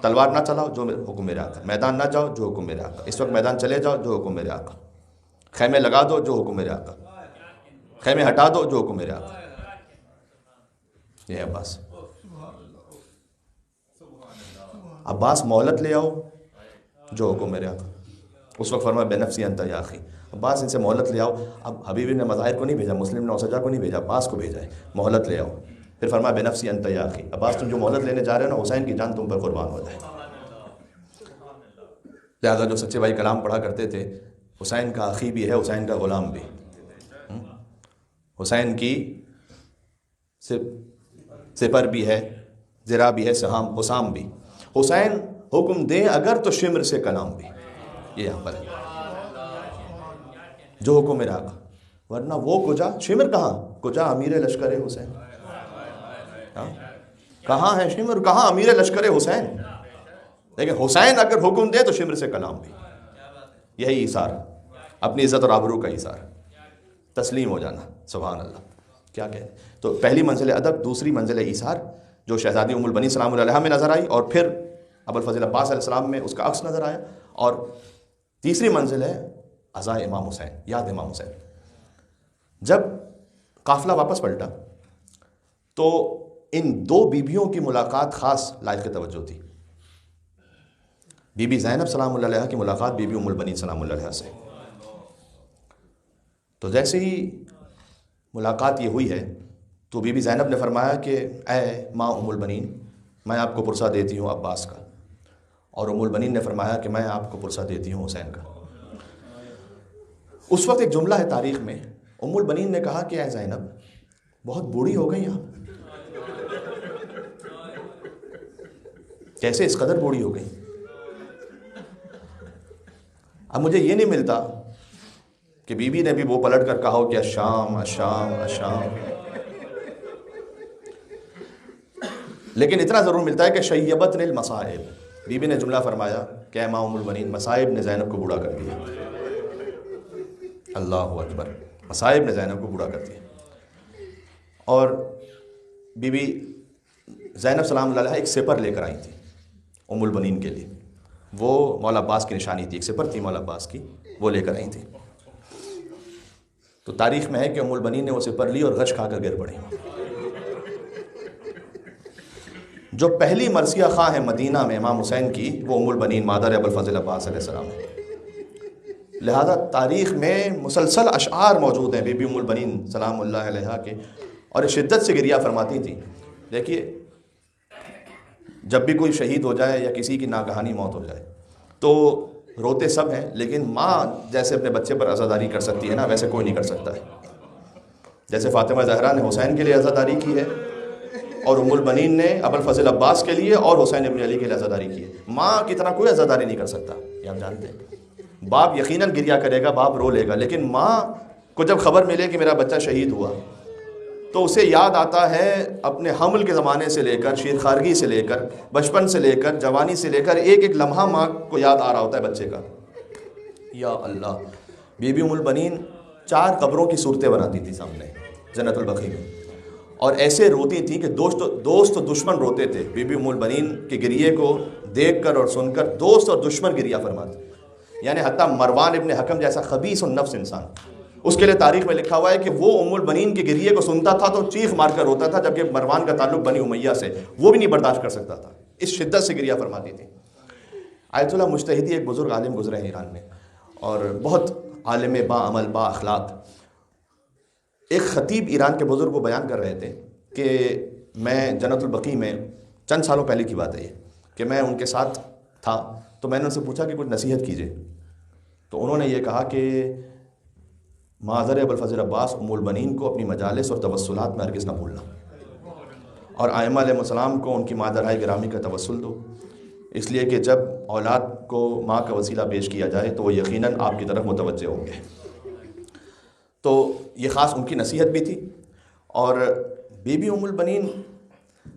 تلوار نہ چلاؤ جو حکم میرے آقا، میدان نہ جاؤ جو حکم میرے آقا، اس وقت میدان چلے جاؤ جو حکم میرے آقا، خیمے لگا دو جو حکم میرے آقا، خیمے ہٹا دو جو حکم میرے آقا، یہ ہے عباس۔ عباس مہلت لے آؤ جو حکم میرے آقا. اس وقت فرمایا بنفسی انت یا اخی، عباس ان سے مہلت لے آؤ. اب حبیب نے مظاہر کو نہیں بھیجا، مسلم نے اوسجا کو نہیں بھیجا، عباس کو بھیجا ہے، مہلت لے آؤ. پھر فرمایا بنفسی انت یا اخی، عباس تم جو مہلت لینے جا رہے ہو نا، حسین کی جان تم پر قربان ہو جائے. لہٰذا جو سچے بھائی کلام پڑھا کرتے تھے، حسین کا اخی بھی ہے، حسین کا غلام بھی، حسین کی سپر بھی ہے، ذرا بھی ہے، سہام حسام بھی. حسین حکم دیں اگر تو شمر سے کلام بھی، یہ یہاں پر ہے جو حکم میرا آقا. ورنہ وہ کجا، شمر کہاں، کجا امیر لشکر حسین، کہاں ہے شمر، کہاں امیر لشکر حسین. لیکن حسین اگر حکم دے تو شمر سے کلام بھی. یہی ایثار، اپنی عزت اور آبرو کا ایثار، تسلیم ہو جانا. سبحان اللہ، کیا کہے. تو پہلی منزل ادب، دوسری منزل ایثار جو شہزادی ام البنین سلام علیہا میں نظر آئی، اور پھر ابوالفضل عباس علیہ السلام میں اس کا عکس نظر آیا. اور تیسری منزل ہے عزا امام حسین، یاد امام حسین. جب قافلہ واپس پلٹا تو ان دو بیبیوں کی ملاقات خاص لائق توجہ تھی. بی بی زینب سلام اللہ علیہا کی ملاقات بی بی ام البنین سلام اللہ علیہا سے. تو جیسے ہی ملاقات یہ ہوئی ہے تو بی بی زینب نے فرمایا کہ اے ماں ام البنین، میں آپ کو پرسہ دیتی ہوں عباس کا. اور ام البنین نے فرمایا کہ میں آپ کو پرسہ دیتی ہوں حسین کا. اس وقت ایک جملہ ہے تاریخ میں، ام البنین نے کہا کہ اے زینب بہت بوڑھی ہو گئی آپ، کیسے اس قدر بوڑھی ہو گئی. اب مجھے یہ نہیں ملتا کہ بی بی نے بھی وہ پلٹ کر کہا ہو کہ الشام الشام الشام، لیکن اتنا ضرور ملتا ہے کہ شیبت المصائب، بی بی نے جملہ فرمایا کہ اے ماں ام البنین، مصائب نے زینب کو بوڑھا کر دیا. اللہ اکبر، مصائب نے زینب کو بوڑھا کر دیا. اور بی بی زینب سلام اللہ علیہا ایک سپر لے کر آئی تھی ام البنین کے لیے. وہ مولا عباس کی نشانی تھی، ایک سپر تھی مولا عباس کی، وہ لے کر آئی تھی. تو تاریخ میں ہے کہ ام البنین نے وہ سپر لی اور غش کھا کر گر پڑی. جو پہلی مرثیہ خواں ہے مدینہ میں امام حسین کی، وہ ام البنین مادر ابوالفضل عباس علیہ السلام ہے. لہذا تاریخ میں مسلسل اشعار موجود ہیں بی بی ام البنین سلام اللہ علیہا کے، اور شدت سے گریہ فرماتی تھیں. دیکھیے جب بھی کوئی شہید ہو جائے یا کسی کی ناگہانی موت ہو جائے تو روتے سب ہیں، لیکن ماں جیسے اپنے بچے پر عزاداری کر سکتی ہے نا، ویسے کوئی نہیں کر سکتا ہے. جیسے فاطمہ زہرا نے حسین کے لیے عزاداری کی ہے، اور ام البنین نے ابوالفضل عباس کے لیے اور حسین ابن علی کے لیے عزاداری کی ہے. ماں کی طرح کوئی عزاداری نہیں کر سکتا، یہ آپ جانتے ہیں. باپ یقیناً گریہ کرے گا، باپ رو لے گا، لیکن ماں کو جب خبر ملے کہ میرا بچہ شہید ہوا تو اسے یاد آتا ہے اپنے حمل کے زمانے سے لے کر، شیر خارگی سے لے کر، بچپن سے لے کر، جوانی سے لے کر، ایک ایک لمحہ ماں کو یاد آ رہا ہوتا ہے بچے کا. یا اللہ، بی بی ام البنین 4 قبروں کی صورتیں بناتی تھی سامنے جنت البقیع میں، اور ایسے روتی تھی کہ دوست و دشمن روتے تھے. بی بی ام البنین کے گریے کو دیکھ کر اور سن کر دوست اور دشمن گریہ فرماتے. یعنی حتیٰ مروان ابن حکم جیسا خبیث النفس انسان، اس کے لیے تاریخ میں لکھا ہوا ہے کہ وہ ام البنین کے گریے کو سنتا تھا تو چیخ مار کر روتا تھا، جبکہ مروان کا تعلق بنی امیہ سے، وہ بھی نہیں برداشت کر سکتا تھا، اس شدت سے گریہ فرماتی تھی. آیت اللہ مجتہدی ایک بزرگ عالم گزرے ہیں ایران میں، اور بہت عالم با عمل با اخلاق. ایک خطیب ایران کے بزرگ کو بیان کر رہے تھے کہ میں جنت البقیع میں چند سالوں پہلے کی بات ہے یہ، کہ میں ان کے ساتھ تھا، تو میں نے ان سے پوچھا کہ کچھ نصیحت کیجئے. تو انہوں نے یہ کہا کہ معذر ابوالفضل عباس ام البنین کو اپنی مجالس اور توسلات میں ہرگز نہ بھولنا، اور ائمہ علیہ السلام کو ان کی مادرائے گرامی کا توسل دو، اس لیے کہ جب اولاد کو ماں کا وسیلہ پیش کیا جائے تو وہ یقیناً آپ کی طرف متوجہ ہوں گے. تو یہ خاص ان کی نصیحت بھی تھی. اور بی بی ام البنین،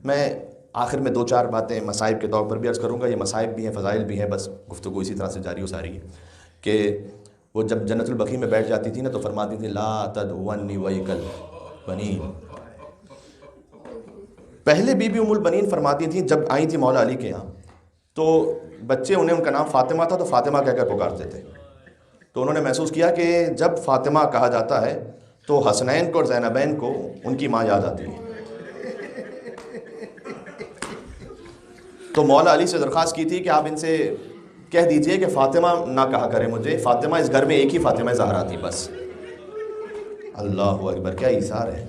میں آخر میں 2-4 باتیں مصائب کے طور پر بھی عرض کروں گا. یہ مصائب بھی ہیں، فضائل بھی ہیں، بس گفتگو اسی طرح سے جاری و ساری ہے کہ وہ جب جنت البقیع میں بیٹھ جاتی تھی نا تو فرماتی تھی لا تدعونی ویک البنین. پہلے بی بی ام البنین فرماتی تھیں جب آئی تھی مولا علی کے یہاں تو بچے انہیں ان کا نام فاطمہ تھا تو فاطمہ کہہ کر پکارتے تھے. تو انہوں نے محسوس کیا کہ جب فاطمہ کہا جاتا ہے تو حسنین کو اور زینبین کو ان کی ماں یاد آتی ہے. تو مولا علی سے درخواست کی تھی کہ آپ ان سے کہہ دیجئے کہ فاطمہ نہ کہا کرے مجھے، فاطمہ اس گھر میں ایک ہی فاطمہ زہرا تھی بس۔ اللہ اکبر، کیا ایثار ہے!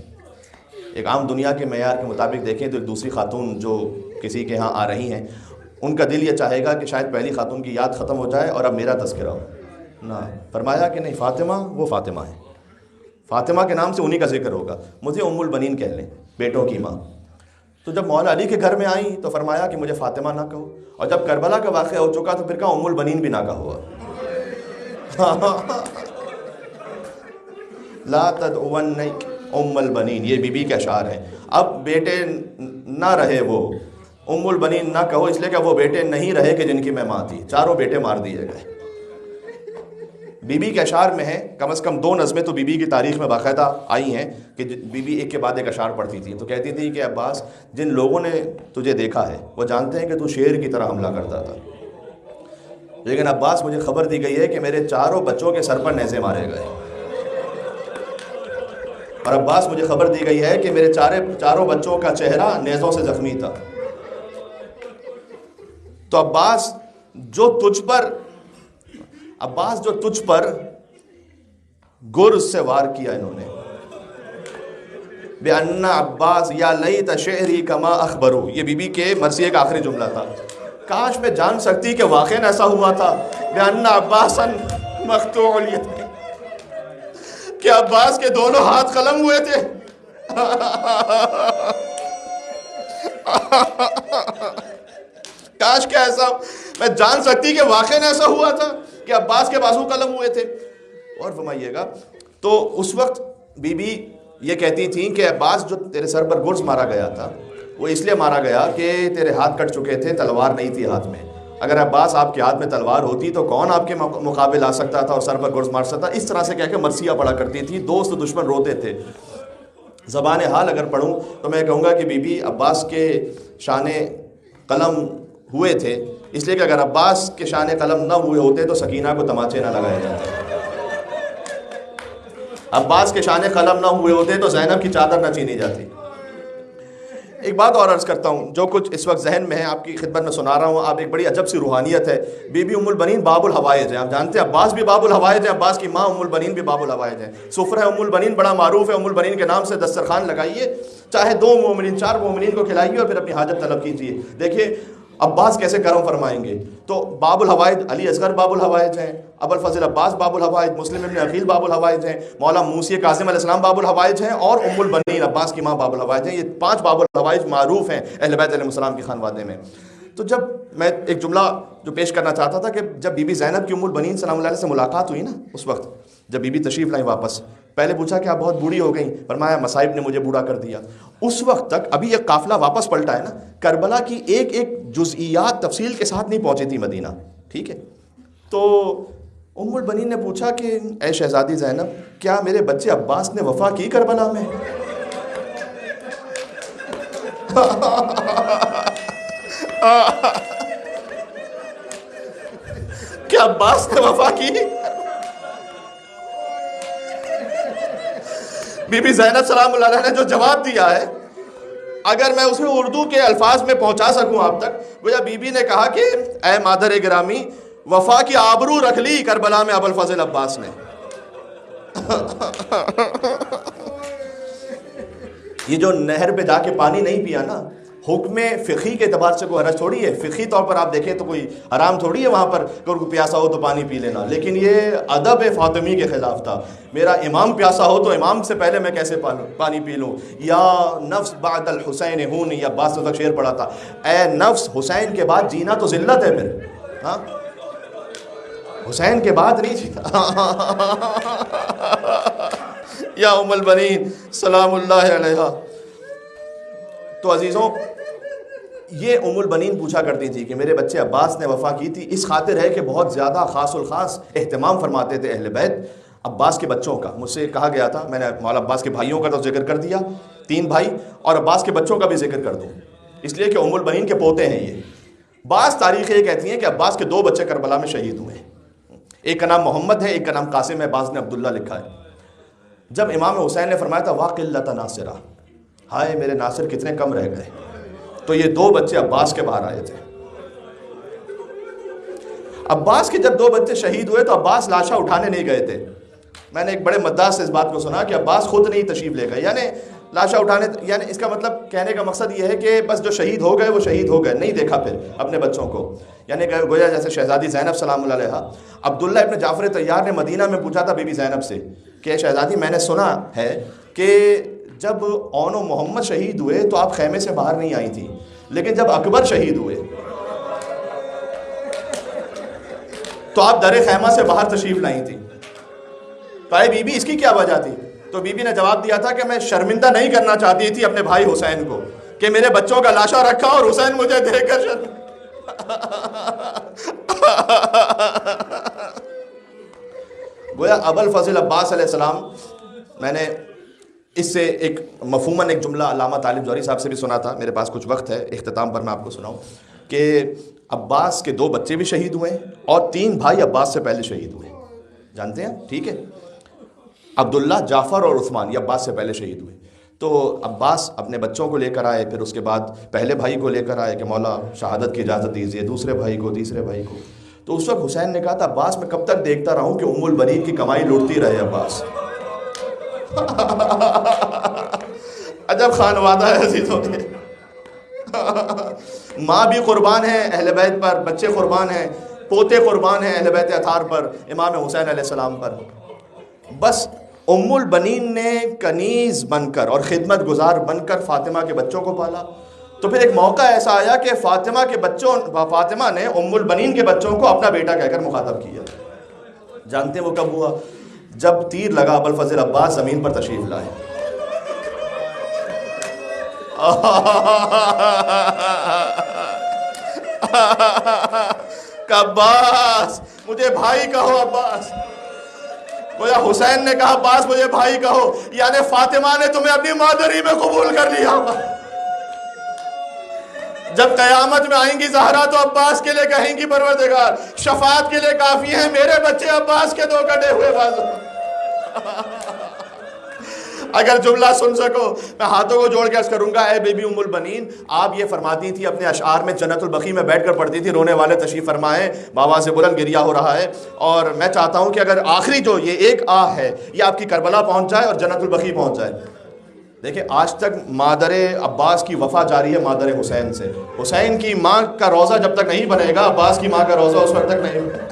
ایک عام دنیا کے معیار کے مطابق دیکھیں تو ایک دوسری خاتون جو کسی کے ہاں آ رہی ہیں، ان کا دل یہ چاہے گا کہ شاید پہلی خاتون کی یاد ختم ہو جائے اور اب میرا تذکرہ ہو۔ نہ، فرمایا کہ نہیں، فاطمہ وہ فاطمہ ہے، فاطمہ کے نام سے انہی کا ذکر ہوگا، مجھے ام البنین کہہ لیں، بیٹوں کی ماں۔ تو جب مولا علی کے گھر میں آئیں تو فرمایا کہ مجھے فاطمہ نہ کہو، اور جب کربلا کا واقعہ ہو چکا تو پھر کہا ام البنین بھی نہ کہو۔ لا تدعونی ام البنین، یہ بی بی کے اشعار ہیں۔ اب بیٹے نہ رہے وہ، ام البنین نہ کہو، اس لیے کہ وہ بیٹے نہیں رہے کہ جن کی میں ماں تھی، چاروں بیٹے مار دیے گئے۔ بی بی کے اشعار میں ہے، کم از کم 2 نظمیں تو بی بی کی تاریخ میں باقاعدہ آئی ہیں کہ بی بی ایک کے بعد ایک اشعار پڑھتی تھی، تو کہتی تھی کہ عباس، جن لوگوں نے تجھے دیکھا ہے وہ جانتے ہیں کہ تو شیر کی طرح حملہ کرتا تھا، لیکن عباس مجھے خبر دی گئی ہے کہ میرے چاروں بچوں کے سر پر نیزے مارے گئے، اور عباس مجھے خبر دی گئی ہے کہ میرے چاروں بچوں کا چہرہ نیزوں سے زخمی تھا۔ تو عباس جو تجھ پر گرز سے وار کیا انہوں نے، بِأَنَّ عباس یا لیت شعری کما اخبرو، یہ بی بی کے مرثیے کا آخری جملہ تھا، کاش میں جان سکتی کہ واقعاً ایسا ہوا تھا، بِأَنَّ عباسًا مقطوع الیدین، کہ عباس کے دونوں ہاتھ قلم ہوئے تھے۔ کاش کہ ایسا میں جان سکتی کہ واقعاً ایسا ہوا تھا کہ عباس کے بازو قلم ہوئے تھے۔ اور فرمائیے گا، تو اس وقت بی بی یہ کہتی تھیں کہ عباس جو تیرے سر پر گرز مارا گیا تھا وہ اس لیے مارا گیا کہ تیرے ہاتھ کٹ چکے تھے، تلوار نہیں تھی ہاتھ میں، اگر عباس آپ کے ہاتھ میں تلوار ہوتی تو کون آپ کے مقابل آ سکتا تھا اور سر پر گرز مار سکتا۔ اس طرح سے کہہ کے مرثیہ پڑھا کرتی تھی، دوست دشمن روتے تھے۔ زبان حال اگر پڑھوں تو میں کہوں گا کہ بی بی عباس کے شان قلم ہوئے تھے، اس لیے کہ اگر عباس کے شان قلم نہ ہوئے ہوتے تو سکینہ کو تماچے نہ لگائے جاتے، عباس کے شان قلم نہ ہوئے ہوتے تو زینب کی چادر نہ چینی جاتی۔ ایک بات اور عرض کرتا ہوں، جو کچھ اس وقت ذہن میں ہے آپ کی خدمت میں سنا رہا ہوں، آپ ایک بڑی عجب سی روحانیت ہے۔ بی بی ام البنین باب الحوائج ہیں، آپ جانتے ہیں عباس بھی باب الحوائج ہیں، عباس کی ماں ام البنین بھی باب الحوائج ہیں۔ سفرہ ام البنین بڑا معروف ہے، ام البنین کے نام سے دسترخوان لگائیے، چاہے 2 مومنین 4 مومنین کو کھلائیے اور پھر اپنی حاجت طلب کیجیے، دیکھیے عباس کیسے کرم فرمائیں گے۔ تو باب الحوائج علی اصغر باب الحوائج ہیں، ابو الفضل عباس باب الحوائج، مسلم ابن عقیل باب الحوائج ہیں، مولا موسی کاظم علیہ السلام باب الحوائج ہیں، اور ام البنین عباس کی ماں باب الحوائج ہیں۔ یہ 5 باب الحوائج معروف ہیں اہل بیت علیہ السلام کے خانوادے میں۔ تو جب میں ایک جملہ جو پیش کرنا چاہتا تھا کہ جب بی بی زینب کی ام البنین سلام اللہ علیہ سے ملاقات ہوئی نا، اس وقت جب بی بی تشریف لائیں واپس، پہلے پوچھا کہ آپ بہت بوڑھی ہو گئیں، فرمایا مصائب نے مجھے بوڑھا کر دیا۔ اس وقت تک ابھی ایک قافلہ واپس پلٹا ہے نا، کربلا کی ایک ایک جزئیات تفصیل کے ساتھ نہیں پہنچی تھی مدینہ، ٹھیک ہے؟ تو ام البنین نے پوچھا کہ اے شہزادی زینب، کیا میرے بچے عباس نے وفا کی کربلا میں؟ کیا عباس نے وفا کی؟ بی بی زینب سلام اللہ علیہ نے جو جواب دیا ہے، اگر میں اسے اردو کے الفاظ میں پہنچا سکوں آپ تک، گویا بی بی نے کہا کہ اے مادر گرامی، وفا کی آبرو رکھ لی کربلا میں ابو الفضل عباس نے۔ یہ جو نہر پہ جا کے پانی نہیں پیا نا، حکم فقہی کے اعتبار سے کوئی حرج تھوڑی ہے، فقہی طور پر آپ دیکھیں تو کوئی حرام تھوڑی ہے وہاں پر کہ کوئی پیاسا ہو تو پانی پی لینا، لیکن یہ ادب فاطمی کے خلاف تھا۔ میرا امام پیاسا ہو تو امام سے پہلے میں کیسے پانی پی لوں؟ یا نفس بعد الحسین ہون، یا بعض تک شعر پڑھا تھا، اے نفس حسین کے بعد جینا تو ذلت ہے پھر، ہاں حسین کے بعد نہیں جیتا۔ یا ام البنین سلام اللہ علیہا۔ تو عزیزوں، یہ ام البنین پوچھا کرتی تھی کہ میرے بچے عباس نے وفا کی تھی، اس خاطر ہے کہ بہت زیادہ خاص الخاص اہتمام فرماتے تھے اہل بیت عباس کے بچوں کا۔ مجھ سے کہا گیا تھا، میں نے مولا عباس کے بھائیوں کا تو ذکر کر دیا، 3 بھائی، اور عباس کے بچوں کا بھی ذکر کر دوں، اس لیے کہ ام البنین کے پوتے ہیں یہ۔ بعض تاریخیں یہ کہتی ہیں کہ عباس کے 2 بچے کربلا میں شہید ہوئے ہیں، ایک کا نام محمد ہے، ایک کا نام قاسم ہے، بعض نے عبداللہ لکھا ہے۔ جب امام حسین نے فرمایا تھا واقلۃ ناصرہ، ہائے میرے ناصر کتنے کم رہ گئے، تو یہ 2 بچے عباس کے باہر آئے تھے، عباس کے جب 2 بچے شہید ہوئے تو عباس لاشاں اٹھانے نہیں گئے تھے. میں نے ایک بڑے مداح سے اس بات کو سنا کہ عباس خود نہیں تشریف لے گئے, یعنی لاشاں اٹھانے, یعنی اس کا مطلب کہنے کا مقصد یہ ہے کہ بس جو شہید ہو گئے وہ شہید ہو گئے, نہیں دیکھا پھر اپنے بچوں کو. یعنی گویا جیسے شہزادی زینب سلام اللہ علیہا, عبداللہ ابن جعفر طیار نے مدینہ میں پوچھا تھا بی بی زینب سے کہ شہزادی میں نے سنا ہے کہ جب اون و محمد شہید ہوئے تو آپ خیمے سے باہر نہیں آئی تھیں, لیکن جب اکبر شہید ہوئے تو آپ در خیمہ سے باہر تشریف لائی تھی. بھائی بی بی اس کی کیا وجہ تھی؟ تو بی بی نے جواب دیا تھا کہ میں شرمندہ نہیں کرنا چاہتی تھی اپنے بھائی حسین کو کہ میرے بچوں کا لاشا رکھا اور حسین مجھے دیکھ کر گویا ابوالفضل عباس علیہ السلام, میں نے اس سے ایک مفہوماً ایک جملہ علامہ طالب جوہری صاحب سے بھی سنا تھا, میرے پاس کچھ وقت ہے اختتام پر میں آپ کو سناؤں, کہ عباس کے 2 بچے بھی شہید ہوئے اور 3 بھائی عباس سے پہلے شہید ہوئے. جانتے ہیں, ٹھیک ہے, عبداللہ, جعفر اور عثمان یہ عباس سے پہلے شہید ہوئے. تو عباس اپنے بچوں کو لے کر آئے, پھر اس کے بعد پہلے بھائی کو لے کر آئے کہ مولا شہادت کی اجازت دیجیے, دوسرے بھائی کو, تیسرے بھائی کو. تو اس وقت حسین نے کہا تھا عباس میں کب تک دیکھتا رہوں کہ ام البنین کی کمائی لوٹتی رہے عباس. عجب خانوادہ ہے عزیزوں نے. ماں بھی قربان ہے اہل بیت پر, بچے قربان ہیں, پوتے قربان ہیں اہل بیت اطہار پر, امام حسین علیہ السلام پر. بس ام البنین نے کنیز بن کر اور خدمت گزار بن کر فاطمہ کے بچوں کو پالا. تو پھر ایک موقع ایسا آیا کہ فاطمہ نے ام البنین کے بچوں کو اپنا بیٹا کہہ کر مخاطب کیا. جانتے ہیں وہ کب ہوا؟ جب تیر لگا ابوالفضل عباس زمین پر تشریف لائے. عباس مجھے بھائی کہو, عباس. گویا حسین نے کہا عباس مجھے بھائی کہو, یعنی فاطمہ نے تمہیں اپنی مادری میں قبول کر لیا. جب قیامت میں آئیں گی زہرا تو عباس کے لیے کہیں گی پروردگار شفاعت کے لیے کافی ہیں میرے بچے عباس کے 2 کٹے ہوئے بازو. اگر جملہ سن سکو میں ہاتھوں کو جوڑ کے عرض کروں گا, اے بی بی ام البنین, آپ یہ فرماتی تھی اپنے اشعار میں, جنت البقیع میں بیٹھ کر پڑھتی تھی, رونے والے تشریف فرمائے, بابا سے بلند گریہ ہو رہا ہے, اور میں چاہتا ہوں کہ اگر آخری جو یہ ایک آہ ہے یہ آپ کی کربلا پہنچ جائے اور جنت البقیع پہنچ جائے. دیکھیں آج تک مادر عباس کی وفا جاری ہے مادر حسین سے. حسین کی ماں کا روضہ جب تک نہیں بنے گا, عباس کی ماں کا روضہ اس وقت تک نہیں بنے گا.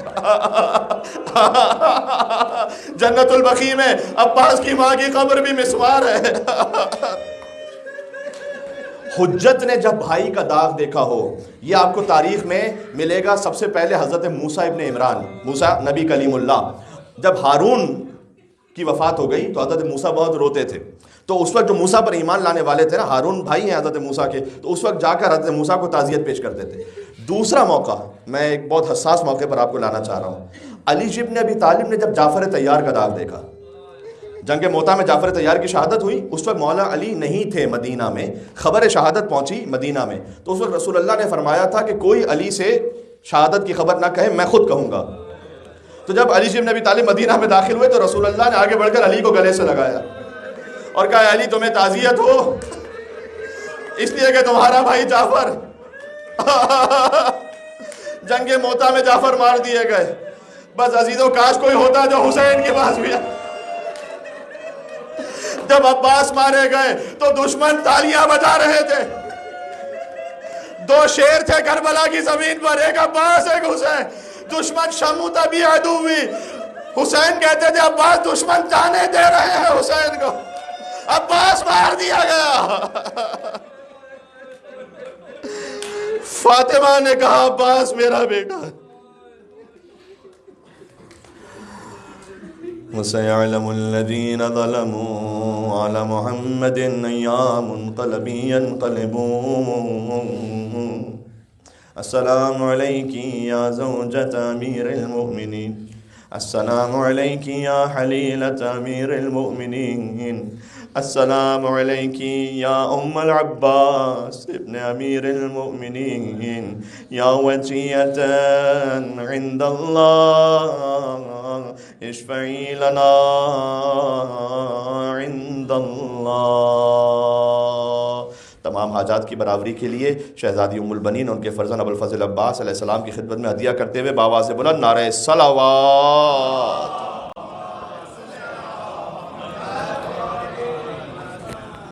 جنت البقیع میں عباس کی ماں کی قبر بھی مسمار ہے. حجت نے جب بھائی کا داغ دیکھا ہو, یہ آپ کو تاریخ میں ملے گا. سب سے پہلے حضرت موسیٰ ابن عمران, موسیٰ نبی کلیم اللہ, جب ہارون کی وفات ہو گئی تو حضرت موسیٰ بہت روتے تھے. تو اس وقت جو موسیٰ پر ایمان لانے والے تھے نا, ہارون بھائی ہیں حضرت موسیٰ کے, تو اس وقت جا کر حضرت موسیٰ کو تعزیت پیش کرتے تھے. دوسرا موقع میں ایک بہت حساس موقع پر آپ کو لانا چاہ رہا ہوں. علی ابن ابی طالب نے جب جعفر طیار کا داغ دیکھا, جنگ موتا میں جعفر طیار کی شہادت ہوئی, اس وقت مولا علی نہیں تھے مدینہ میں, خبر شہادت پہنچی مدینہ میں. تو اس وقت رسول اللہ نے فرمایا تھا کہ کوئی علی سے شہادت کی خبر نہ کہے, میں خود کہوں گا. تو جب علی ابن ابی طالب مدینہ میں داخل ہوئے تو رسول اللہ نے آگے بڑھ کر علی کو گلے سے لگایا اور کہا علی تمہیں تعزیت ہو اس لیے کہ تمہارا بھائی جعفر جنگ موتا میں جعفر مار دیے گئے. بس عزیزوں کاش کوئی ہوتا جو حسین کے پاس بھی. جب عباس مارے گئے تو دشمن تالیاں بجا رہے تھے. 2 شیر تھے کربلا کی زمین پر, ایک عباس ایک حسین. دشمن شموت بھی عدوی, حسین کہتے تھے عباس دشمن جانے دے رہے ہیں حسین کو, عباس مار دیا گیا. فاطمہ نے کہا عباس میرا بیٹا. وَسَيَعْلَمُ الَّذِينَ ظَلَمُوا عَلَى مُحَمَّدٍ أَيَّا مُنْقَلَبٍ يَنْقَلِبُونَ. السلام علیکی یا زوجۃ امیر المؤمنین, السلام علیکی یا حلیلۃ امیر المؤمنین, السلام علیکی یا ام العباس ابن امیر المؤمنین, یا وجیۃ عند اللہ اشفعی لنا عند اللہ. تمام حاجات کی برابری کے لیے شہزادی ام البنین ان کے فرزند ابوالفضل عباس علیہ السلام کی خدمت میں ہدیہ کرتے ہوئے بآواز بلند نعرہ صلوات